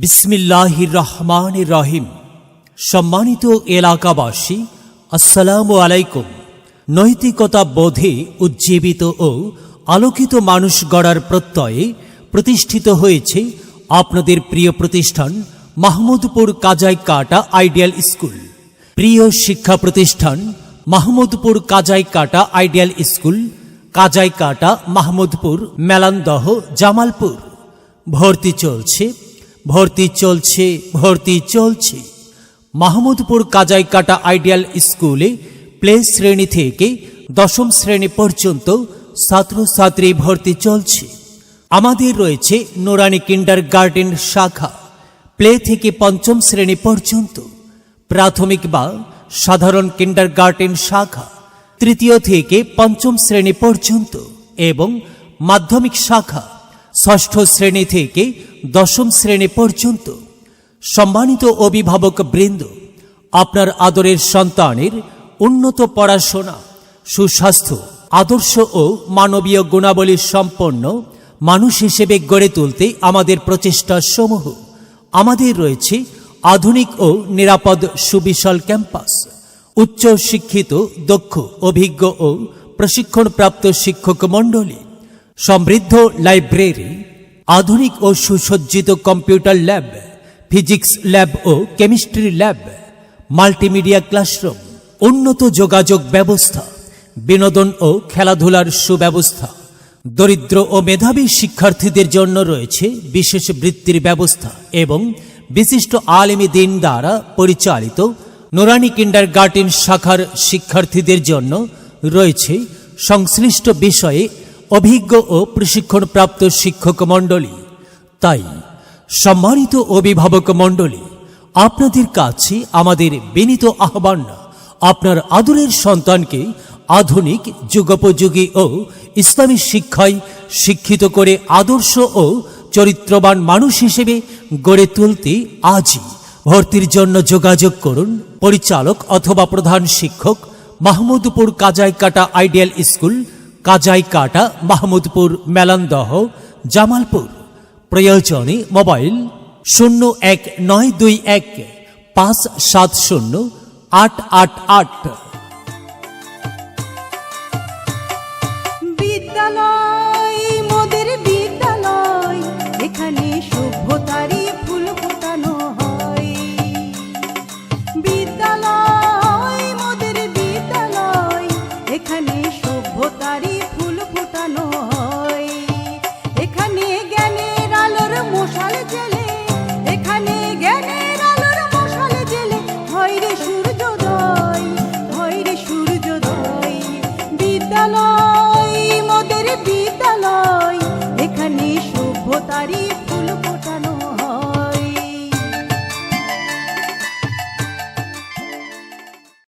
বিসমিল্লাহির রহমানির রহিম। সম্মানিত এলাকাবাসী, আসসালামু আলাইকুম। নৈতিকতা বোধে উজ্জীবিত ও আলোকিত মানুষ গড়ার প্রত্যয়ে প্রতিষ্ঠিত হয়েছে আপনাদের প্রিয় প্রতিষ্ঠান মাহমুদপুর কাজাইকাটা আইডিয়াল স্কুল। প্রিয় শিক্ষা প্রতিষ্ঠান মাহমুদপুর কাজাইকাটা আইডিয়াল স্কুল, কাজাইকাটা, মাহমুদপুর, মেলান্দহ, জামালপুর। ভর্তি চলছে। মাহমুদপুর কাজাইকাটা আইডিয়াল স্কুলে প্লে শ্রেণী থেকে দশম শ্রেণী পর্যন্ত ছাত্রছাত্রী ভর্তি চলছে। আমাদের রয়েছে নুরানি কিন্ডারগার্টেন শাখা, প্লে থেকে পঞ্চম শ্রেণী পর্যন্ত, প্রাথমিক বা সাধারণ কিন্ডারগার্টেন শাখা তৃতীয় থেকে পঞ্চম শ্রেণী পর্যন্ত এবং মাধ্যমিক শাখা ষষ্ঠ শ্রেণী থেকে দশম শ্রেণী পর্যন্ত। সম্মানিত অভিভাবক বৃন্দ, আপনার আদরের সন্তানের উন্নত পড়াশোনা, সুস্বাস্থ্য, আদর্শ ও মানবীয় গুণাবলী সম্পন্ন মানুষ হিসেবে গড়ে তুলতে আমাদের প্রচেষ্টা সমূহ। আমাদের রয়েছে আধুনিক ও নিরাপদ সুবিশাল ক্যাম্পাস, উচ্চ শিক্ষিত, দক্ষ, অভিজ্ঞ ও প্রশিক্ষণপ্রাপ্ত শিক্ষক মণ্ডলী, সমৃদ্ধ লাইব্রেরি, আধুনিক ও সুসজ্জিত কম্পিউটার ল্যাব, ফিজিক্স ল্যাব ও কেমিস্ট্রি ল্যাব, মাল্টিমিডিয়া ক্লাসরুম, উন্নত যোগাযোগ ব্যবস্থা, বিনোদন ও খেলাধুলার সুব্যবস্থা। দরিদ্র ও মেধাবী শিক্ষার্থীদের জন্য রয়েছে বিশেষ বৃত্তির ব্যবস্থা এবং বিশিষ্ট আলেমী দ্বীন দ্বারা পরিচালিত নুরানি কিন্ডারগার্টেন শাখার শিক্ষার্থীদের জন্য রয়েছে সংশ্লিষ্ট বিষয়ে অভিজ্ঞ ও প্রশিক্ষণপ্রাপ্ত শিক্ষক মণ্ডলী। তাই সম্মানিত অভিভাবক মণ্ডলী, আপনাদের কাছে আমাদের বিনীত আহ্বান, আপনার আদরের সন্তানকে আধুনিক, যুগোপযোগী ও ইসলামী শিক্ষায় শিক্ষিত করে আদর্শ ও চরিত্রবান মানুষ হিসেবে গড়ে তুলতে আজই ভর্তির জন্য যোগাযোগ করুন পরিচালক অথবা প্রধান শিক্ষক, মাহমুদপুর কাজাইকাটা আইডিয়াল স্কুল, কাজাইকাটা, মাহমুদপুর, মেলান্দহ, জামালপুর। প্রয়োজনে মোবাইল 019215708888।